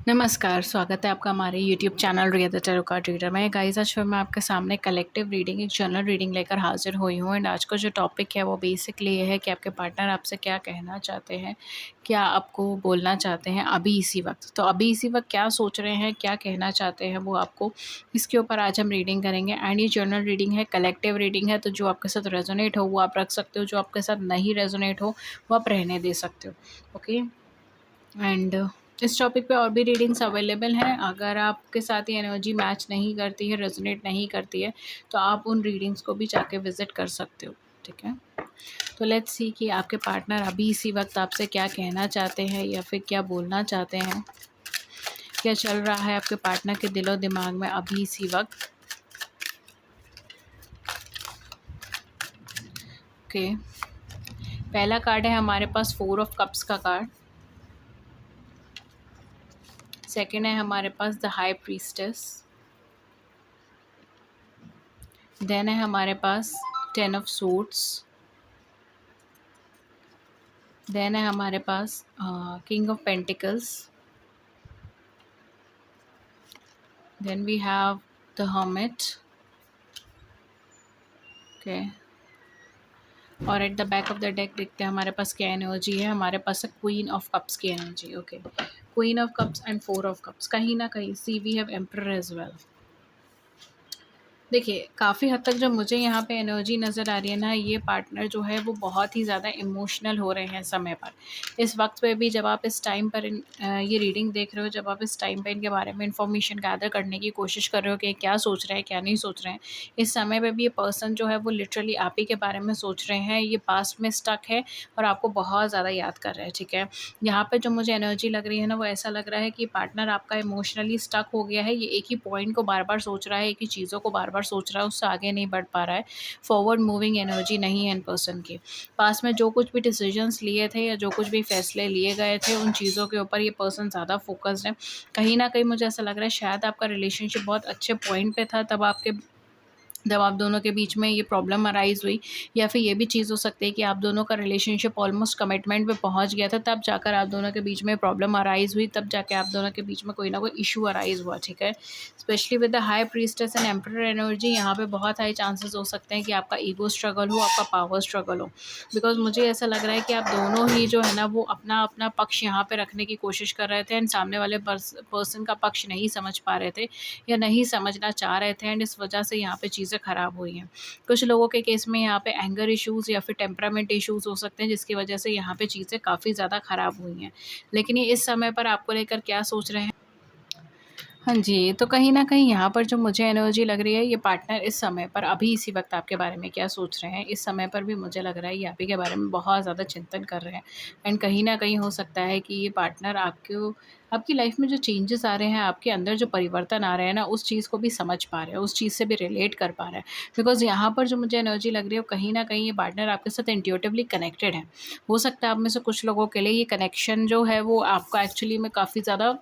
नमस्कार, स्वागत है आपका हमारे YouTube channel Riya the tarot card reader में। गाइस, आज फिर मैं आपके सामने कलेक्टिव रीडिंग, एक जनरल रीडिंग लेकर हाजिर हुई हूँ। एंड आज का जो टॉपिक है वो बेसिकली ये है कि आपके पार्टनर आपसे क्या कहना चाहते हैं, क्या आपको बोलना चाहते हैं अभी इसी वक्त। तो अभी इसी वक्त क्या सोच रहे हैं, क्या कहना चाहते हैं वो आपको, इसके ऊपर आज हम रीडिंग करेंगे। एंड ये जनरल रीडिंग है, कलेक्टिव रीडिंग है, तो जो आपके साथ रेजोनेट हो वो आप रख सकते हो, जो आपके साथ नहीं रेजोनेट हो वो आप रहने दे सकते हो। ओके। एंड इस टॉपिक पे और भी रीडिंग्स अवेलेबल हैं। अगर आपके साथ ये एनर्जी मैच नहीं करती है, रेजोनेट नहीं करती है, तो आप उन रीडिंग्स को भी जाके विजिट कर सकते हो। ठीक है, तो लेट्स सी कि आपके पार्टनर अभी इसी वक्त आपसे क्या कहना चाहते हैं या फिर क्या बोलना चाहते हैं, क्या चल रहा है आपके पार्टनर के दिलो दिमाग में अभी इसी वक्त। ओके, पहला कार्ड है हमारे पास 4 ऑफ कप्स का कार्ड। सेकंड है हमारे पास द हाई प्रीस्टेस। देन है हमारे पास 10 ऑफ सूट्स। देन है हमारे पास king of pentacles. Then we have the hermit. Okay, और at the back of the deck देखते हैं हमारे पास क्या एनर्जी है। हमारे पास है क्वीन ऑफ कप्स की energy. Okay, queen of cups and 4 of cups. कहीं ना कहीं see we have emperor as well. देखिए, काफ़ी हद तक जब मुझे यहाँ पे एनर्जी नज़र आ रही है ना, ये पार्टनर जो है वो बहुत ही ज़्यादा इमोशनल हो रहे हैं समय पर। इस वक्त पे भी जब आप इस टाइम पर ये रीडिंग देख रहे हो, जब आप इस टाइम पे इनके बारे में इंफॉर्मेशन गैदर करने की कोशिश कर रहे हो कि क्या सोच रहे हैं, क्या नहीं सोच रहे हैं, इस समय पे भी ये पर्सन जो है वो लिटरली आप ही के बारे में सोच रहे हैं। ये पास्ट में स्टक है और आपको बहुत ज़्यादा याद कर रहे हैं। ठीक है, यहाँ पर जो मुझे एनर्जी लग रही है ना, वो ऐसा लग रहा है कि पार्टनर आपका इमोशनली स्टक हो गया है। ये एक ही पॉइंट को बार बार सोच रहा है, एक ही चीज़ों को बार बार सोच रहा है, उससे आगे नहीं बढ़ पा रहा है। फॉरवर्ड मूविंग एनर्जी नहीं है इन पर्सन की। पास में जो कुछ भी डिसीजंस लिए थे या जो कुछ भी फैसले लिए गए थे, उन चीज़ों के ऊपर ये पर्सन ज़्यादा फोकस्ड है। कहीं ना कहीं मुझे ऐसा लग रहा है शायद आपका रिलेशनशिप बहुत अच्छे पॉइंट पे था जब आप दोनों के बीच में ये प्रॉब्लम अराइज़ हुई, या फिर ये भी चीज़ हो सकती है कि आप दोनों का रिलेशनशिप ऑलमोस्ट कमिटमेंट पे पहुंच गया था, तब जाकर आप दोनों के बीच में प्रॉब्लम अराइज़ हुई, तब जाके आप दोनों के बीच में कोई ना कोई इशू अराइज़ हुआ। ठीक है, specially with the high priestess and emperor energy, यहाँ पे बहुत हाई चांसेस हो सकते हैं कि आपका ईगो स्ट्रगल हो, आपका पावर स्ट्रगल हो। बिकॉज मुझे ऐसा लग रहा है कि आप दोनों ही जो है ना वो अपना अपना पक्ष यहाँ पे रखने की कोशिश कर रहे थे, एंड सामने वाले पर्सन का पक्ष नहीं समझ पा रहे थे या नहीं समझना चाह रहे थे, एंड इस वजह से यहाँ पे चीज़ें ख़राब हुई हैं। कुछ लोगों के केस में यहाँ पे एंगर इश्यूज़ या फिर टेम्परामेंट इश्यूज़ हो सकते हैं, जिसकी वजह से यहाँ पे चीज़ें काफ़ी ज़्यादा ख़राब हुई हैं। लेकिन ये इस समय पर आपको लेकर क्या सोच रहे हैं? हाँ जी, तो कहीं न कहीं यहाँ पर जो मुझे एनर्जी लग रही है, ये पार्टनर इस समय पर अभी इसी वक़्त आपके बारे में क्या सोच रहे हैं, इस समय पर भी मुझे लग रहा है ये आप ही के बारे में बहुत ज़्यादा चिंतन कर रहे हैं। एंड कहीं न कहीं हो सकता है कि ये पार्टनर आपको आपकी लाइफ़ में जो चेंजेज़ आ रहे हैं, आपके अंदर जो परिवर्तन आ रहे हैं ना, उस चीज़ को भी समझ पा रहे हैं, उस चीज़ से भी रिलेट कर पा रहे हैं। बिकॉज़ यहाँ पर जो मुझे एनर्जी लग रही है, वो कहीं न कहीं ये पार्टनर आपके साथ इंट्यूटिवली कनेक्टेड है। हो सकता है आप में से कुछ लोगों के लिए ये कनेक्शन जो है, वो आपका एक्चुअली में काफ़ी ज़्यादा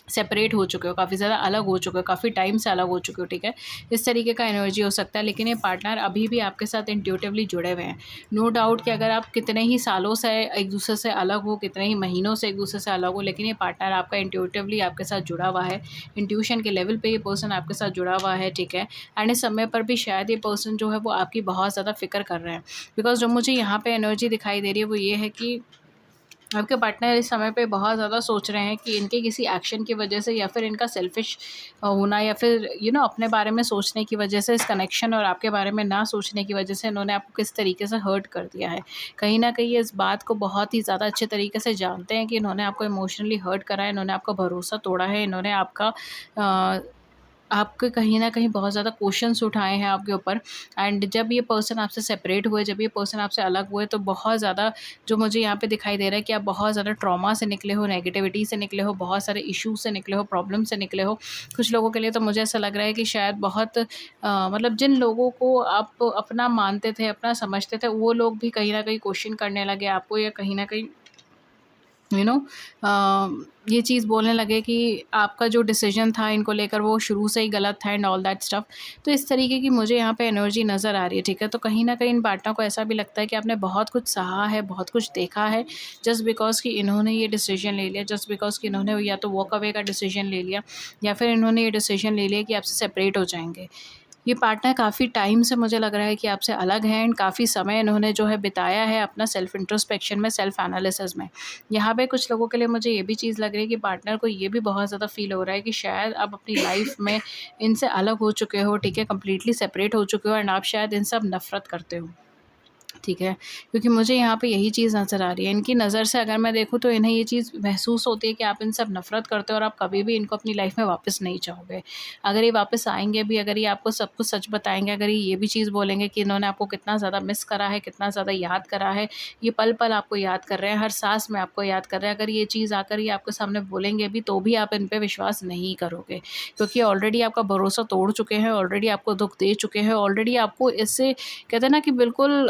सेपरेट हो चुके हो, काफ़ी ज़्यादा अलग हो चुके हो, काफ़ी टाइम से अलग हो चुके हो। ठीक है, इस तरीके का एनर्जी हो सकता है, लेकिन ये पार्टनर अभी भी आपके साथ इंट्यूटिवली जुड़े हुए हैं। नो डाउट कि अगर आप कितने ही सालों से एक दूसरे से अलग हो, कितने ही महीनों से एक दूसरे से अलग हो, लेकिन ये पार्टनर आपका इंट्यूटिवली आपके साथ जुड़ा हुआ है। इंट्यूशन के लेवल पे ये पर्सन आपके साथ जुड़ा हुआ है। ठीक है, एंड इस समय पर भी शायद ये पर्सन जो है वो आपकी बहुत ज़्यादा फ़िक्र कर रहे हैं। बिकॉज़ जो मुझे यहाँ पे एनर्जी दिखाई दे रही है वो ये है कि आपके पार्टनर इस समय पे बहुत ज़्यादा सोच रहे हैं कि इनके किसी एक्शन की वजह से, या फिर इनका सेल्फिश होना, या फिर अपने बारे में सोचने की वजह से, इस कनेक्शन और आपके बारे में ना सोचने की वजह से इन्होंने आपको किस तरीके से हर्ट कर दिया है। कहीं न कहीं ये इस बात को बहुत ही ज़्यादा अच्छे तरीके से जानते हैं कि इन्होंने आपको इमोशनली हर्ट करा है, इन्होंने आपका भरोसा तोड़ा है, इन्होंने अ, आपके कहीं न कहीं बहुत ज़्यादा क्वेश्चन्स उठाए हैं आपके ऊपर। एंड जब ये पर्सन आपसे सेपरेट हुए, जब ये पर्सन आपसे अलग हुए, तो बहुत ज़्यादा जो मुझे यहाँ पे दिखाई दे रहा है कि आप बहुत ज़्यादा ट्रॉमा से निकले हो, नेगेटिविटी से निकले हो, बहुत सारे इश्यूज़ से निकले हो, प्रॉब्लम से निकले हो। कुछ लोगों के लिए तो मुझे ऐसा लग रहा है कि शायद बहुत मतलब जिन लोगों को आप अपना मानते थे, अपना समझते थे, वो लोग भी कहीं न कहीं क्वेश्चन करने लगे आपको, या कहीं न कहीं यू नो ये चीज़ बोलने लगे कि आपका जो डिसीजन था इनको लेकर वो शुरू से ही गलत था एंड ऑल दैट स्टफ। तो इस तरीके की मुझे यहाँ पे एनर्जी नज़र आ रही है, ठीक है। तो कहीं ना कहीं इन पार्टनर को ऐसा भी लगता है कि आपने बहुत कुछ सहा है, बहुत कुछ देखा है, जस्ट बिकॉज कि इन्होंने ये डिसीजन ले लिया, जस्ट बिकॉज कि इन्होंने या तो वॉक अवे का डिसीजन ले लिया या फिर इन्होंने ये डिसीजन ले लिया कि आपसे सेपरेट हो जाएंगे। ये पार्टनर काफ़ी टाइम से मुझे लग रहा है कि आपसे अलग हैं एंड काफ़ी समय इन्होंने जो है बिताया है अपना सेल्फ इंट्रोस्पेक्शन में, सेल्फ एनालिसिस में। यहाँ पे कुछ लोगों के लिए मुझे ये भी चीज़ लग रही है कि पार्टनर को ये भी बहुत ज़्यादा फ़ील हो रहा है कि शायद आप अपनी लाइफ में इनसे अलग हो चुके हो, ठीक है, कंप्लीटली सेपरेट हो चुके हो एंड आप शायद इनसे अब नफ़रत करते हो। ठीक है, क्योंकि मुझे यहाँ पे यही चीज़ नज़र आ रही है। इनकी नज़र से अगर मैं देखूँ तो इन्हें ये चीज़ महसूस होती है कि आप इनसे अब नफ़रत करते हो और आप कभी भी इनको अपनी लाइफ़ में वापस नहीं चाहोगे। अगर ये वापस आएँगे भी, अगर ये आपको सब कुछ सच बताएँगे, अगर ये भी चीज़ बोलेंगे कि इन्होंने आपको कितना ज़्यादा मिस करा है, कितना ज़्यादा याद करा है, ये पल-पल आपको याद कर रहे हैं, हर साँस में आपको याद कर रहे हैं। अगर ये चीज़ आकर ये आपके सामने बोलेंगे भी तो भी आप इन पे विश्वास नहीं करोगे, क्योंकि ऑलरेडी आपका भरोसा तोड़ चुके हैं, ऑलरेडी आपको दुःख दे चुके हैं, ऑलरेडी आपको इससे कहते हैं ना कि बिल्कुल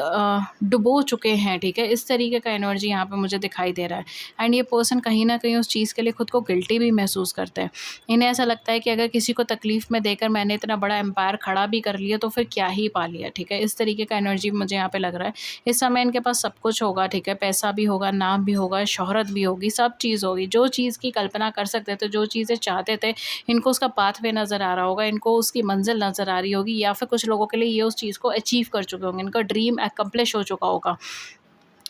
डुबो चुके हैं, ठीक है? इस तरीके का एनर्जी यहाँ पे मुझे दिखाई दे रहा है एंड ये पर्सन कहीं न कहीं उस चीज़ के लिए खुद को गिल्टी भी महसूस करते हैं। इन्हें ऐसा लगता है कि अगर किसी को तकलीफ़ में देकर मैंने इतना बड़ा एम्पायर खड़ा भी कर लिया तो फिर क्या ही पा लिया, ठीक है? इस तरीके का एनर्जी मुझे यहाँ पे लग रहा है। इस समय इनके पास सब कुछ होगा, ठीक है? पैसा भी होगा, नाम भी होगा, शोहरत भी होगी, सब चीज़ होगी। जो चीज़ की कल्पना कर सकते थे, जो चीज़ें चाहते थे, इनको उसका पाथवे नज़र आ रहा होगा, इनको उसकी मंज़िल नज़र आ रही होगी या फिर कुछ लोगों के लिए ये उस चीज़ को अचीव कर चुके होंगे, इनका ड्रीम अकम्प्लिश हो चुका होगा।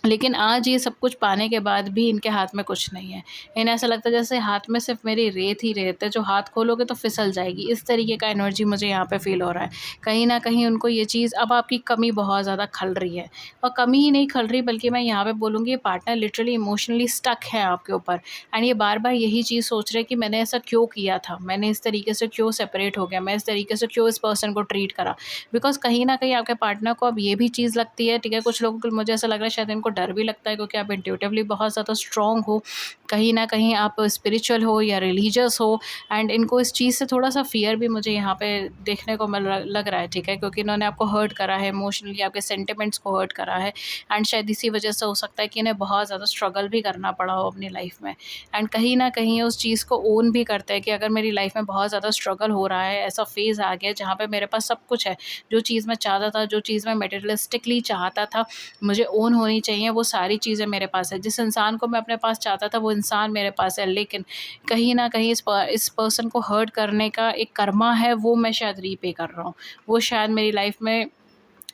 लेकिन आज ये सब कुछ पाने के बाद भी इनके हाथ में कुछ नहीं है। इन्हें ऐसा लगता है जैसे हाथ में सिर्फ़ मेरी रेत ही रेत है, जो हाथ खोलोगे तो फिसल जाएगी। इस तरीके का एनर्जी मुझे यहाँ पे फ़ील हो रहा है। कहीं न कहीं उनको ये चीज़ अब आपकी कमी बहुत ज़्यादा खल रही है और कमी ही नहीं खल रही, बल्कि मैं यहाँ पे बोलूँगी ये पार्टनर लिटरली इमोशनली स्टक है आपके ऊपर एंड ये बार-बार यही चीज़ सोच रहे हैं कि मैंने ऐसा क्यों किया था? मैंने इस तरीके से क्यों सेपरेट हो गया? मैं इस तरीके से क्यों इस पर्सन को ट्रीट करा? बिकॉज़ कहीं न कहीं आपके पार्टनर को अब ये भी चीज़ लगती है, ठीक है, कुछ लोगों को मुझे ऐसा लग रहा है शायद इनको डर भी लगता है क्योंकि आप इंट्यूटिवली बहुत ज़्यादा स्ट्रॉन्ग हो, कहीं न कहीं आप स्पिरिचुअल हो या रिलीजियस हो एंड इनको इस चीज़ से थोड़ा-सा फ़ियर भी मुझे यहाँ पे देखने को मिल लग रहा है, ठीक है, क्योंकि इन्होंने आपको हर्ट करा है, इमोशनली आपके सेंटिमेंट्स को हर्ट करा है एंड शायद इसी वजह से हो सकता है कि इन्हें बहुत ज़्यादा स्ट्रगल भी करना पड़ा हो अपनी लाइफ़ में एंड कहीं न कहीं उस चीज़ को ओन भी करते हैं कि अगर मेरी लाइफ़ में बहुत ज़्यादा स्ट्रगल हो रहा है, ऐसा फ़ेज़ आ गया जहाँ पे मेरे पास सब कुछ है, जो चीज़ मैं चाहता था, जो चीज़ मैं मटेरियलिस्टिकली चाहता था, मुझे ओन होनी चाहिए, वो सारी चीज़ें मेरे पास है। जिस इंसान को मैं अपने पास चाहता था, वो इंसान मेरे पास है, लेकिन कहीं न कहीं इस पर्सन को हर्ट करने का एक कर्मा है, वो मैं शायद रीपे कर रहा हूँ। वो शायद मेरी लाइफ़ में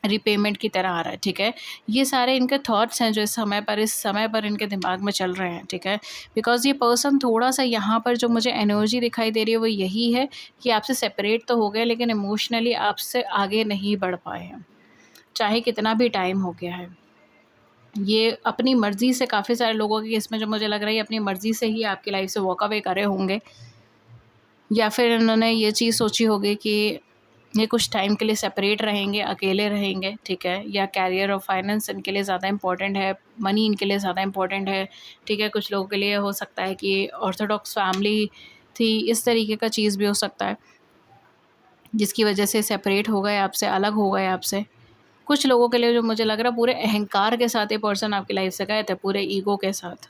रिपेमेंट की तरह आ रहा है, ठीक है? ये सारे इनके थॉट्स हैं जो इस समय पर इनके दिमाग में चल रहे हैं, ठीक है? बिकॉज़ ये पर्सन थोड़ा-सा यहाँ पर जो मुझे एनर्जी दिखाई दे रही है वो यही है कि आपसे सेपरेट तो हो गए लेकिन इमोशनली आपसे आगे नहीं बढ़ पाए हैं, चाहे कितना भी टाइम हो गया है। ये अपनी मर्ज़ी से काफ़ी सारे लोगों के केस में जो मुझे लग रहा है ये अपनी मर्ज़ी से ही आपकी लाइफ़ से वॉक अवे करे होंगे या फिर इन्होंने ये चीज़ सोची होगी कि ये कुछ टाइम के लिए सेपरेट रहेंगे, अकेले रहेंगे, ठीक है? या करियर और फाइनेंस इनके लिए ज़्यादा इम्पोर्टेंट है, मनी इनके लिए ज़्यादा इम्पोर्टेंट है, ठीक है? कुछ लोगों के लिए हो सकता है कि ऑर्थोडॉक्स फैमिली थी, इस तरीके का चीज़ भी हो सकता है, जिसकी वजह से सेपरेट हो गए आपसे, अलग हो गए आपसे। कुछ लोगों के लिए जो मुझे लग रहा है पूरे अहंकार के साथ ये पर्सन आपकी लाइफ़ से गए थे, पूरे ईगो के साथ,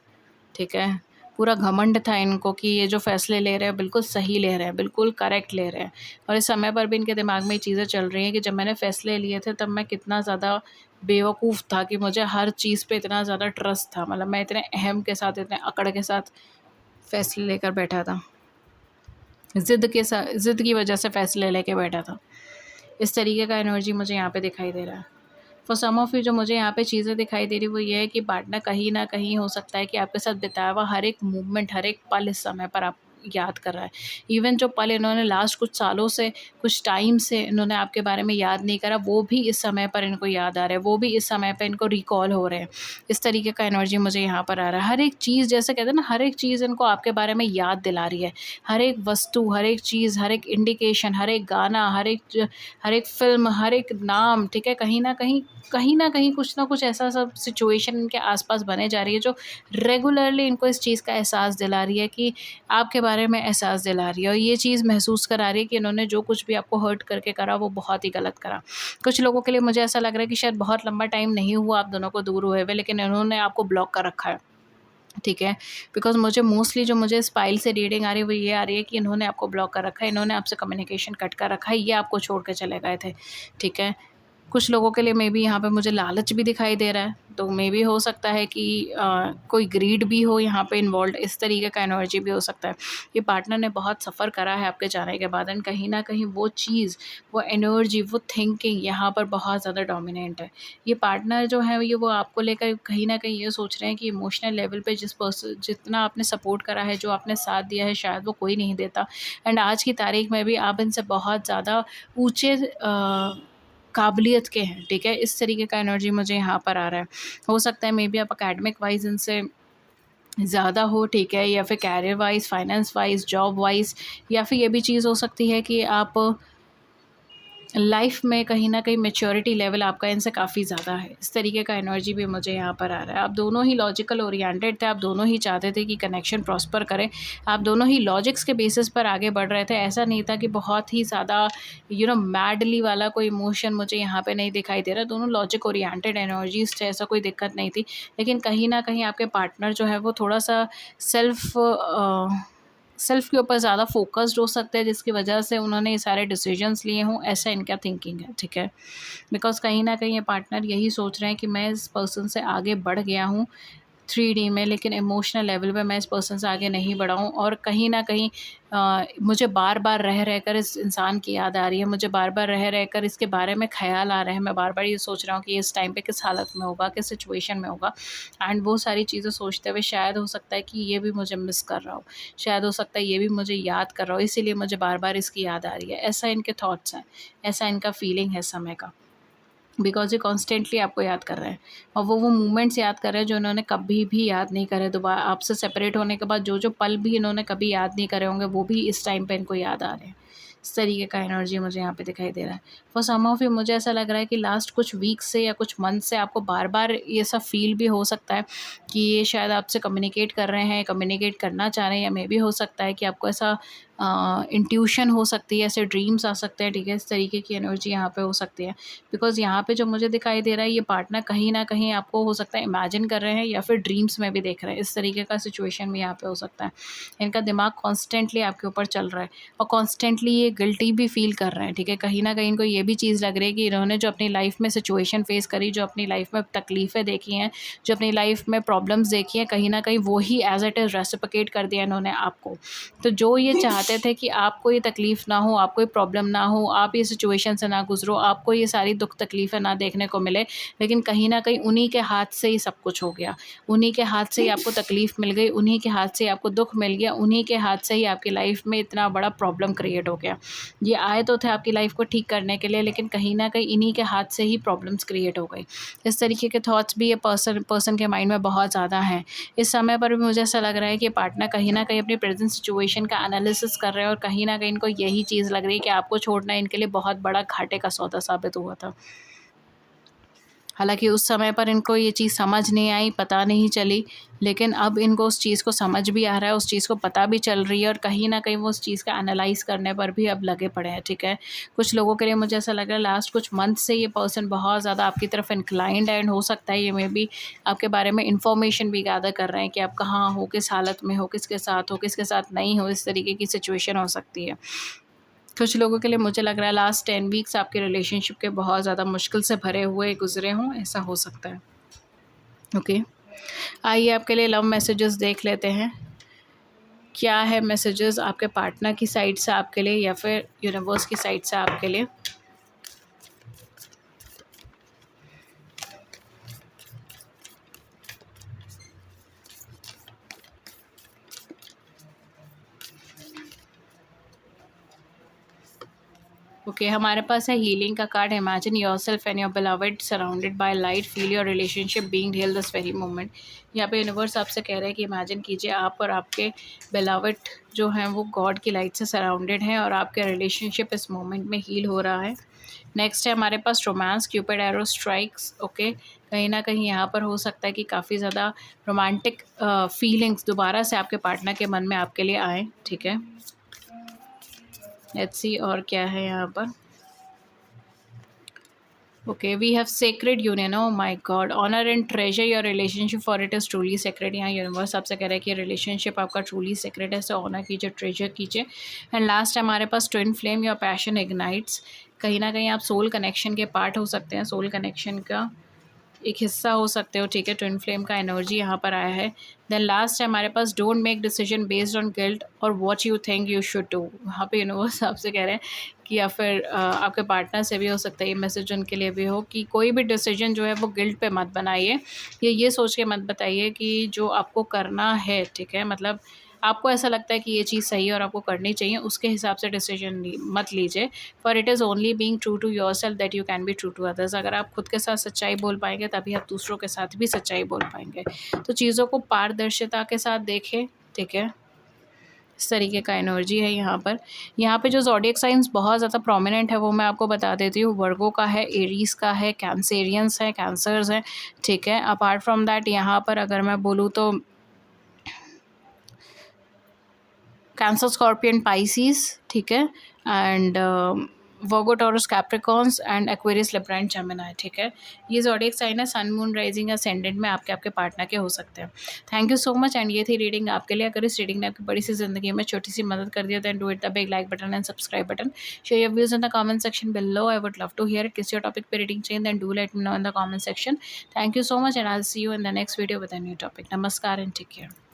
ठीक है? पूरा घमंड था इनको कि ये जो फ़ैसले ले रहे हैं बिल्कुल सही ले रहे हैं, बिल्कुल करेक्ट ले रहे हैं और इस समय पर भी इनके दिमाग में ये चीज़ें चल रही हैं कि जब मैंने फ़ैसले लिए थे तब मैं कितना ज़्यादा बेवकूफ़ था कि मुझे हर चीज़ पे इतना ज़्यादा ट्रस्ट था। मतलब मैं इतने अहम के साथ, इतने अकड़ के साथ फ़ैसले लेकर बैठा था। ज़िद की वजह से फ़ैसले लेके बैठा था। इस तरीके का एनर्जी मुझे यहाँ पे दिखाई दे रहा है। फॉर सम ऑफ यू जो मुझे यहाँ पे चीज़ें दिखाई दे रही वो ये है कि पार्टनर कहीं न कहीं हो सकता है कि आपके साथ बिताया हुआ हर एक मोमेंट, हर एक पल इस समय पर आप याद कर रहा है। इवन जो पल इन्होंने लास्ट कुछ सालों से, कुछ टाइम से इन्होंने आपके बारे में याद नहीं करा, वो भी इस समय पर इनको याद आ रहे हैं, वो भी इस समय पे इनको रिकॉल हो रहे हैं। इस तरीके का एनर्जी मुझे यहाँ पर आ रहा है। हर एक चीज़ जैसे कहते हैं ना, हर एक चीज़ इनको आपके बारे में याद दिला रही है। हर एक वस्तु, हर एक चीज़, हर एक इंडिकेशन, हर एक गाना, हर एक फ़िल्म, हर एक नाम, ठीक है? कहीं न कहीं कुछ न कुछ ऐसा सब सिचुएशन इनके आस-पास बने जा रही है जो रेगुलरली इनको इस चीज़ का एहसास दिला रही है कि आपके बारे में एहसास दिला रही है और ये चीज़ महसूस करा रही है कि इन्होंने जो कुछ भी आपको हर्ट करके करा वो बहुत ही गलत करा। कुछ लोगों के लिए मुझे ऐसा लग रहा है कि शायद बहुत लंबा टाइम नहीं हुआ आप दोनों को दूर हुए हुए, लेकिन इन्होंने आपको ब्लॉक कर रखा है। ठीक है। बिकॉज़ मुझे मोस्टली जो मुझे स्पाइल से रीडिंग आ रही है वो ये आ रही है कि इन्होंने आपको ब्लॉक कर रखा है, इन्होंने आपसे कम्युनिकेशन कट कर रखा है, ये आपको छोड़ के चले गए थे, ठीक है। कुछ लोगों के लिए मे बी यहाँ पे मुझे लालच भी दिखाई दे रहा है, तो मे बी हो सकता है कि कोई ग्रीड भी हो यहाँ पे इन्वॉल्व्ड, इस तरीके का एनर्जी भी हो सकता है। ये पार्टनर ने बहुत सफ़र करा है आपके जाने के बाद, एंड कहीं न कहीं वो चीज़, वो एनर्जी, वो थिंकिंग यहाँ पर बहुत ज़्यादा डोमिनेंट है। ये पार्टनर जो है ये वो आपको लेकर कहीं न कहीं ये सोच रहे हैं कि इमोशनल लेवल पे जितना आपने सपोर्ट करा है, जो आपने साथ दिया है, शायद वो कोई नहीं देता। एंड आज की तारीख में भी आप इनसे बहुत ज़्यादा ऊँचे काबिलियत के हैं, ठीक है? इस तरीके का एनर्जी मुझे यहाँ पर आ रहा है। हो सकता है मे बी आप एकेडमिक वाइज़ इनसे ज़्यादा हो, ठीक है? या फिर career wise, finance wise, job wise, या फिर ये भी चीज़ हो सकती है कि आप लाइफ में कहीं न कहीं मैच्योरिटी लेवल आपका इनसे काफ़ी ज़्यादा है। इस तरीके का एनर्जी भी मुझे यहाँ पर आ रहा है। आप दोनों ही लॉजिकल ओरिएंटेड थे, आप दोनों ही चाहते थे कि कनेक्शन प्रॉस्पर करे। आप दोनों ही लॉजिक्स के बेसिस पर आगे बढ़ रहे थे। ऐसा नहीं था कि बहुत ही ज़्यादा मैडली वाला कोई इमोशन मुझे यहाँ पे नहीं दिखाई दे रहा। दोनों लॉजिक ओरिएंटेड एनर्जीज़ थे, ऐसा कोई दिक्कत नहीं थी। लेकिन कहीं न कहीं आपके पार्टनर जो है वो थोड़ा-सा सेल्फ़ सेल्फ़ के ऊपर ज़्यादा फ़ोकस्ड हो सकते हैं, जिसकी वजह से उन्होंने ये सारे डिसीजंस लिए हों, ऐसा इनका थिंकिंग है, ठीक है? बिकॉज़ कहीं न कहीं ये पार्टनर यही सोच रहे हैं कि मैं इस पर्सन से आगे बढ़ गया हूँ 3D में, लेकिन इमोशनल लेवल पे मैं इस पर्सन से आगे नहीं बढ़ा हूँ, और कहीं न कहीं मुझे बार-बार रह कर इस इंसान की याद आ रही है, मुझे बार-बार रह कर इसके बारे में ख़्याल आ रहे हैं, मैं बार-बार ये सोच रहा हूँ कि इस टाइम पे किस हालत में होगा, किस सिचुएशन में होगा, एंड वो सारी चीज़ें सोचते हुए शायद हो सकता है कि ये भी मुझे मिस कर रहा हो, शायद हो सकता है ये भी मुझे याद कर रहा हो, इसीलिए मुझे बार-बार इसकी याद आ रही है। ऐसा इनके थॉट्स हैं, ऐसा इनका फीलिंग है समय का। बिकॉज़ ये कॉन्स्टेंटली आपको याद कर रहे हैं, और वो मोमेंट्स याद कर रहे हैं जो इन्होंने कभी भी याद नहीं करे। दोबारा आपसे सेपरेट होने के बाद जो पल भी इन्होंने कभी याद नहीं करे होंगे, वो भी इस टाइम पे इनको याद आ रहे हैं। इस तरीके का एनर्जी मुझे यहाँ पे दिखाई दे रहा है। फॉर सम ऑफ यू मुझे ऐसा लग रहा है कि लास्ट कुछ वीक्स से या कुछ मंथ से आपको बार-बार ये सब फ़ील भी हो सकता है कि ये शायद आपसे कम्युनिकेट कर रहे हैं, कम्युनिकेट करना चाह रहे हैं, या मे बी हो सकता है कि आपको ऐसा इंट्यूशन हो सकती है, ऐसे ड्रीम्स आ सकते हैं, ठीक है? इस तरीके की एनर्जी यहाँ पे हो सकती है। बिकॉज़ यहाँ पे जो मुझे दिखाई दे रहा है, ये पार्टनर कहीं न कहीं आपको हो सकता है इमेजिन कर रहे हैं, या फिर ड्रीम्स में भी देख रहे हैं। इस तरीके का सिचुएशन भी यहाँ पे हो सकता है। इनका दिमाग कॉन्स्टेंटली आपके ऊपर चल रहा है, और कॉन्स्टेंटली ये गिल्टी भी फ़ील कर रहे हैं, ठीक है? कहीं न कहीं इनको ये भी चीज़ लग रही है कि इन्होंने जो अपनी लाइफ़ में सिचुएशन फ़ेस करी, जो अपनी लाइफ़ में तकलीफ़ें देखी हैं, जो अपनी लाइफ़ में प्रॉब्लम्स देखी हैं, कहीं न कहीं वो ही एज़ इट इज़ रेसिप्रोकेट कर दिया इन्होंने आपको। तो जो ये चाहते थे कि आपको ये तकलीफ़ ना हो, आपको ये प्रॉब्लम ना हो, आप ये सिचुएशन से ना गुज़रो, आपको ये सारी दुःख तकलीफ़ें ना देखने को मिले, लेकिन कहीं न कहीं उन्हीं के हाथ से ही सब कुछ हो गया। उन्हीं के हाथ से ही आपको तकलीफ़ मिल गई, उन्हीं के हाथ से ही आपको दुःख मिल गया, उन्हीं के हाथ से ही आपकी लाइफ़ में इतना बड़ा प्रॉब्लम क्रिएट हो गया। ये आए तो थे आपकी लाइफ़ को ठीक करने के लिए, लेकिन कहीं न कहीं इन्हीं के हाथ से ही प्रॉब्लम्स क्रिएट हो गई। इस तरीके के थॉट्स भी ये पर्सन पर्सन के माइंड में बहुत ज़्यादा हैं। इस समय पर भी मुझे ऐसा लग रहा है कि पार्टनर कहीं न कहीं अपनी प्रेज़ेंट सिचुएशन का एनालिसिस कर रहे हैं, और कहीं न कहीं इनको यही चीज़ लग रही है कि आपको छोड़ना इनके लिए बहुत बड़ा घाटे का सौदा साबित हुआ था। हालाँकि उस समय पर इनको ये चीज़ समझ नहीं आई, पता नहीं चली, लेकिन अब इनको उस चीज़ को समझ भी आ रहा है, उस चीज़ को पता भी चल रही है, और कहीं न कहीं वो उस चीज़ का एनालाइज़ करने पर भी अब लगे पड़े हैं, ठीक है? कुछ लोगों के लिए मुझे ऐसा लग रहा है लास्ट कुछ मंथ से ये पर्सन बहुत ज़्यादा आपकी तरफ इंक्लाइंड है, एंड हो सकता है ये मेबी आपके बारे में इन्फॉर्मेशन भी गैदर कर रहे हैं कि आप कहाँ हो, किस हालत में हो, किसके साथ नहीं हो, इस तरीके की सिचुएशन हो सकती है। कुछ लोगों के लिए मुझे लग रहा है लास्ट 10 वीक्स आपके रिलेशनशिप के बहुत ज़्यादा मुश्किल से भरे हुए गुज़रे हों, ऐसा हो सकता है। ओके, आइए आपके लिए लव मैसेजेस देख लेते हैं। क्या है मैसेजेस आपके पार्टनर की साइड से आपके लिए, या फिर यूनिवर्स की साइड से आपके लिए? ओके, हमारे पास है हीलिंग का card. Imagine yourself and your beloved surrounded by light, feel your relationship being healed this very moment. यहाँ पे यूनिवर्स आपसे कह रहे हैं कि इमेजिन कीजिए आप और आपके बिलवड जो हैं वो गॉड की लाइट से सराउंडेड हैं, और आपके रिलेशनशिप इस मोमेंट में हील हो रहा है। नेक्स्ट है हमारे पास romance, cupid arrow strikes. Okay, कहीं ना कहीं यहाँ पर हो सकता है कि काफ़ी ज़्यादा रोमांटिक फीलिंग्स दोबारा से आपके पार्टनर के मन में आपके लिए आए, ठीक है? लेट्स सी और क्या है यहाँ पर। Okay, we have sacred union, O my god, honour and treasure your relationship for it is truly sacred. यहाँ यूनिवर्स आपसे कह रहा है कि रिलेशनशिप आपका ट्रूली सेक्रेड है, इसे ऑनर कीजिए, ट्रेजर कीजिए। एंड लास्ट हमारे पास twin flame, your passion ignites. कहीं ना कहीं आप सोल कनेक्शन के पार्ट हो सकते हैं, सोल कनेक्शन का एक हिस्सा हो सकते हो, ठीक है। ट्विन फ्लेम का एनर्जी यहाँ पर आया है। देन लास्ट है हमारे पास don't make decision based on guilt और what you think you should do. वहाँ पे यूनिवर्स आपसे कह रहे हैं कि या फिर आपके पार्टनर से भी हो सकता है ये मैसेज उनके लिए भी हो कि कोई भी डिसीजन जो है वो गिल्ट पे मत बनाइए, ये सोच के मत बताइए कि जो आपको करना है, ठीक है, मतलब आपको ऐसा लगता है कि ये चीज़ सही है और आपको करनी चाहिए, उसके हिसाब से डिसीजन मत लीजिए। For it is only being true to yourself that you can be true to others. अगर आप खुद के साथ सच्चाई बोल पाएंगे तभी आप दूसरों के साथ भी सच्चाई बोल पाएंगे। तो चीज़ों को पारदर्शिता के साथ देखें, ठीक है। इस तरीके का एनर्जी है यहाँ पर। यहाँ पे जो ज़ोडिएक साइंस बहुत ज़्यादा प्रोमिनेंट है वो मैं आपको बता देती हूँ। वर्गो का है, एरीज का है, कैंसेरियंस है, कैंसर्स हैं, ठीक है। अपार्ट फ्रॉम दैट यहाँ पर अगर मैं बोलूँ तो कैंसर, स्कॉर्पियन, पाइसिस, ठीक है, and Virgo, taurus, Capricorns and Aquarius, Libra and Gemini, ठीक है। ये ज़ोडिएक साइन है, सन, मून, राइजिंग, असेंडेंट में आपके आपके पार्टनर के हो सकते हैं। Thank you so much. And ये थी रीडिंग आपके लिए। अगर इस रीडिंग ने आपकी बड़ी सी ज़िंदगी में छोटी सी मदद कर दिया then do it the big like button and subscribe button. Share your views in the comment section below, I would love to hear किस योर टॉपिक पे रीडिंग चाहिए, then do let me know in the comment section. Thank you so much and I will see you in the next video with a new topic. नमस्कार and take care.